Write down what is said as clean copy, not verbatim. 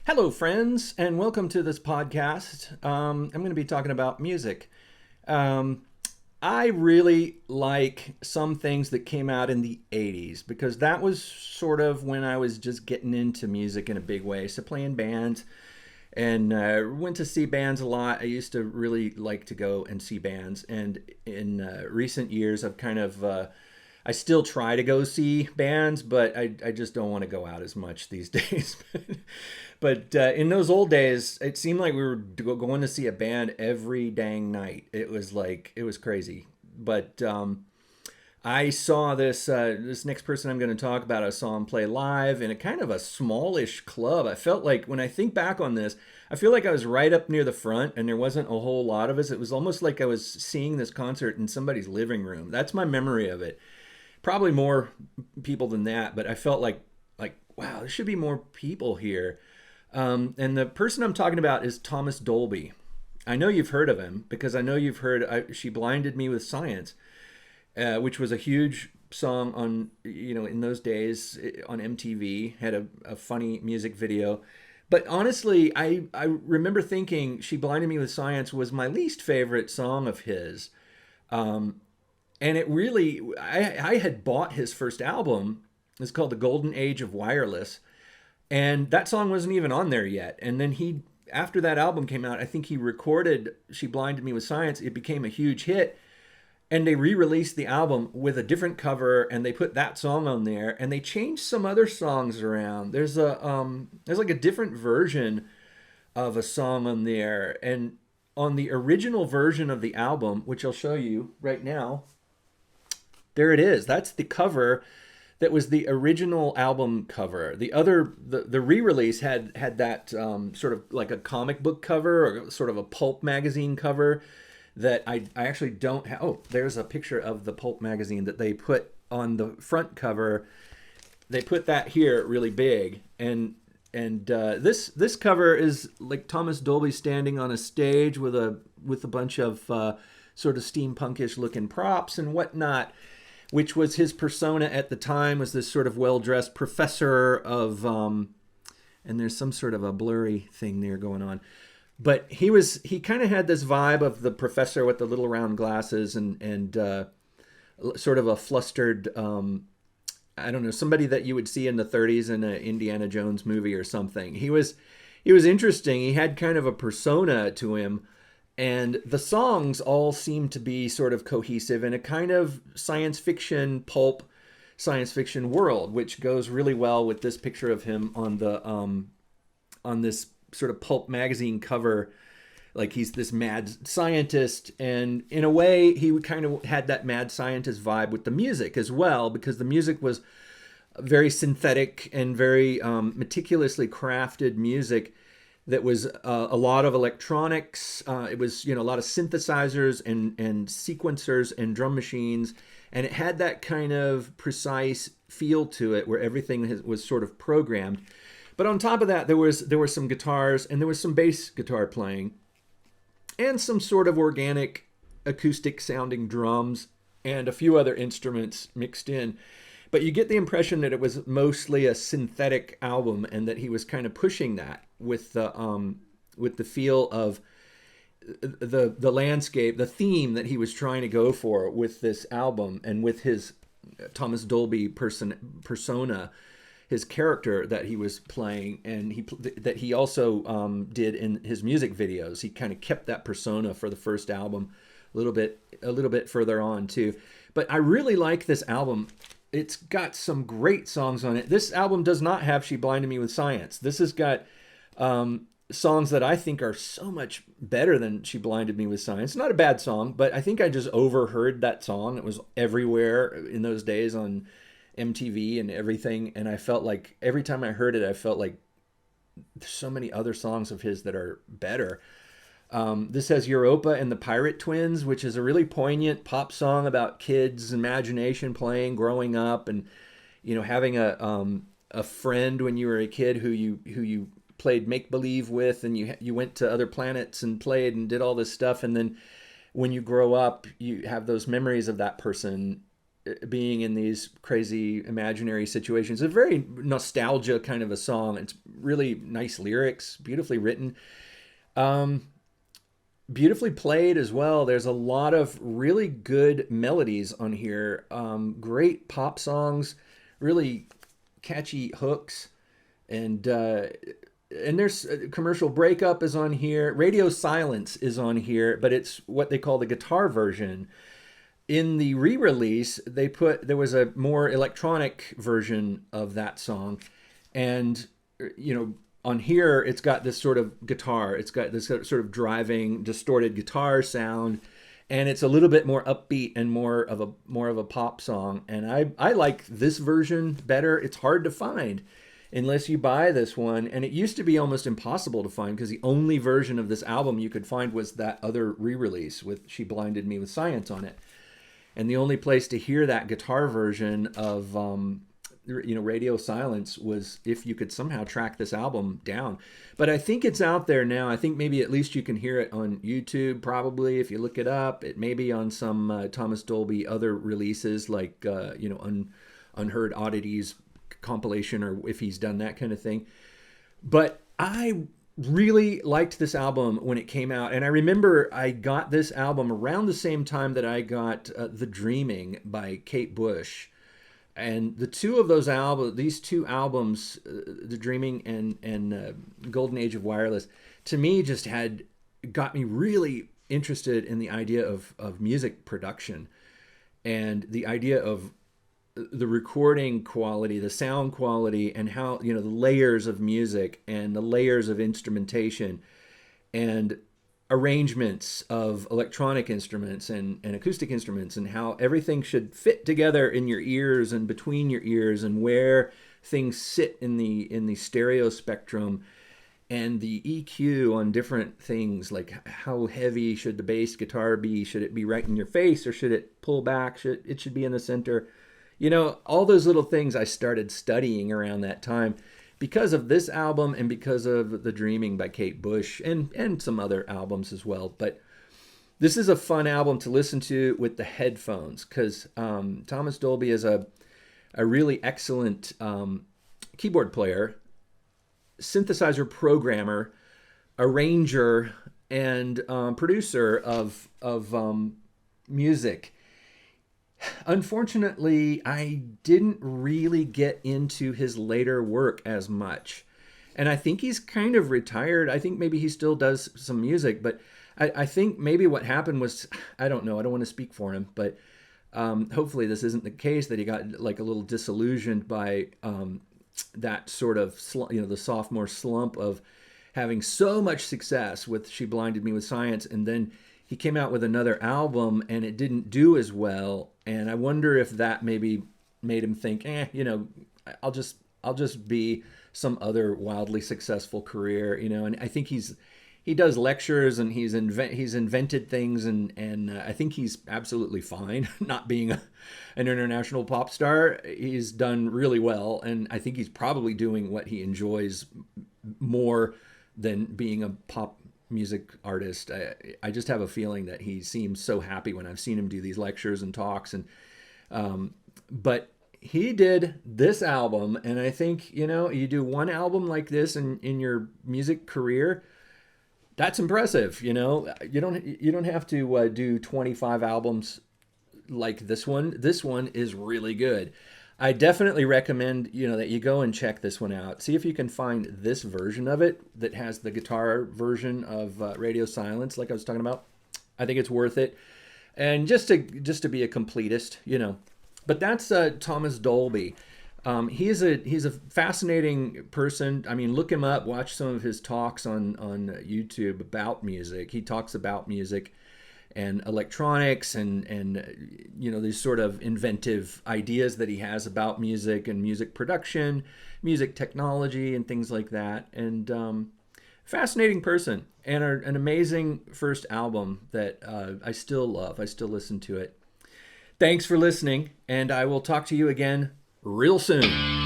Hello, friends, and welcome to this podcast. I'm going to be talking about music. Um, I really like some things that came out in the 80s because that was sort of when I was just getting into music in a big way. So, playing bands and went to see bands a lot. I used to really like to go and see bands. And in recent years, I've kind of I still try to go see bands, but I just don't want to go out as much these days. But in those old days, it seemed like we were going to see a band every dang night. It was crazy. But I saw this next person I'm going to talk about. I saw him play live in a kind of a smallish club. I felt like when I think back on this, I feel like I was right up near the front, and there wasn't a whole lot of us. It was almost like I was seeing this concert in somebody's living room. That's my memory of it. Probably more people than that, but I felt like wow, there should be more people here. And the person I'm talking about is Thomas Dolby. I know you've heard of him because I know you've heard She Blinded Me with Science, which was a huge song on, in those days on MTV, had a funny music video. But honestly, I remember thinking She Blinded Me with Science was my least favorite song of his. Um, and it really, I had bought his first album. It's called The Golden Age of Wireless. And that song wasn't even on there yet. And then after that album came out, I think he recorded She Blinded Me with Science. It became a huge hit. And they re-released the album with a different cover, and they put that song on there, and they changed some other songs around. There's like a different version of a song on there. And on the original version of the album, which I'll show you right now, there it is. That's the cover that was the original album cover. The re-release had that sort of like a comic book cover or sort of a pulp magazine cover that I actually don't have. Oh, there's a picture of the pulp magazine that they put on the front cover. They put that here really big, and this cover is like Thomas Dolby standing on a stage with a bunch of sort of steampunkish looking props and whatnot, which was his persona at the time, was this sort of well-dressed professor of, and there's some sort of a blurry thing there going on. But he kind of had this vibe of the professor with the little round glasses and sort of a flustered, I don't know, somebody that you would see in the 30s in an Indiana Jones movie or something. He was interesting. He had kind of a persona to him. And the songs all seem to be sort of cohesive in a kind of science fiction, pulp science fiction world, which goes really well with this picture of him on this sort of pulp magazine cover. Like he's this mad scientist, and in a way, he kind of had that mad scientist vibe with the music as well, because the music was very synthetic and very meticulously crafted music that was a lot of electronics. It was, a lot of synthesizers and sequencers and drum machines. And it had that kind of precise feel to it where everything was sort of programmed. But on top of that, there were some guitars, and there was some bass guitar playing and some sort of organic acoustic sounding drums and a few other instruments mixed in. But you get the impression that it was mostly a synthetic album, and that he was kind of pushing that with the feel of the landscape, the theme that he was trying to go for with this album, and with his Thomas Dolby persona, his character that he was playing, and that he also did in his music videos. He kind of kept that persona for the first album, a little bit further on too. But I really like this album. It's got some great songs on it. This album does not have She Blinded Me with Science. This has got songs that I think are so much better than She Blinded Me with Science. Not a bad song, but I think I just overheard that song. It was everywhere in those days on MTV and everything. And I felt like every time I heard it, I felt like there's so many other songs of his that are better. This has Europa and the Pirate Twins, which is a really poignant pop song about kids' imagination playing, growing up, and having a friend when you were a kid who you played make believe with, and you went to other planets and played and did all this stuff, and then when you grow up, you have those memories of that person being in these crazy imaginary situations. It's a very nostalgia kind of a song. It's really nice lyrics, beautifully written, um, beautifully played as well. There's a lot of really good melodies on here. Great pop songs, really catchy hooks, and there's commercial breakup is on here. Radio silence is on here, but it's what they call the guitar version. In the re-release, there was a more electronic version of that song, and on here it's got this sort of guitar. It's got this sort of driving, distorted guitar sound, and it's a little bit more upbeat and more of a pop song. And I like this version better. It's hard to find unless you buy this one, and it used to be almost impossible to find because the only version of this album you could find was that other re-release with She Blinded Me with Science on it. And the only place to hear that guitar version of Radio Silence was if you could somehow track this album down. But I think it's out there now. I think maybe at least you can hear it on YouTube, probably, if you look it up. It may be on some Thomas Dolby other releases, like Unheard Oddities compilation, or if he's done that kind of thing. But I really liked this album when it came out, and I remember I got this album around the same time that I got The Dreaming by Kate Bush. And the two of those albums, these two albums, The Dreaming and Golden Age of Wireless, to me just got me really interested in the idea of music production and the idea of the recording quality, the sound quality, and how, the layers of music and the layers of instrumentation and arrangements of electronic instruments and acoustic instruments, and how everything should fit together in your ears and between your ears, and where things sit in the stereo spectrum, and the EQ on different things, like how heavy should the bass guitar be? Should it be right in your face, or should it pull back? It should be in the center? All those little things I started studying around that time because of this album and because of The Dreaming by Kate Bush and some other albums as well. But this is a fun album to listen to with the headphones, because Thomas Dolby is a really excellent keyboard player, synthesizer programmer, arranger, and producer of music. Unfortunately, I didn't really get into his later work as much. And I think he's kind of retired. I think maybe he still does some music, but I think maybe what happened was, I don't know, I don't want to speak for him, but hopefully this isn't the case, that he got like a little disillusioned by that sort of, the sophomore slump of having so much success with She Blinded Me with Science, and then he came out with another album and it didn't do as well. And I wonder if that maybe made him think, I'll just be some other wildly successful career, And I think he does lectures and he's invented things, and I think he's absolutely fine not being an international pop star. He's done really well, and I think he's probably doing what he enjoys more than being a pop music artist. I just have a feeling that he seems so happy when I've seen him do these lectures and talks, and but he did this album, and I think you do one album like this in your music career, that's impressive. You don't have to do 25 albums like this one. This one is really good. I definitely recommend, that you go and check this one out. See if you can find this version of it that has the guitar version of Radio Silence, like I was talking about. I think it's worth it. And just to be a completist, But that's Thomas Dolby. He's a fascinating person. I mean, look him up. Watch some of his talks on YouTube about music. He talks about music and electronics and these sort of inventive ideas that he has about music and music production, music technology, and things like that. And fascinating person, and an amazing first album that I still love. I still listen to it. Thanks for listening, and I will talk to you again real soon.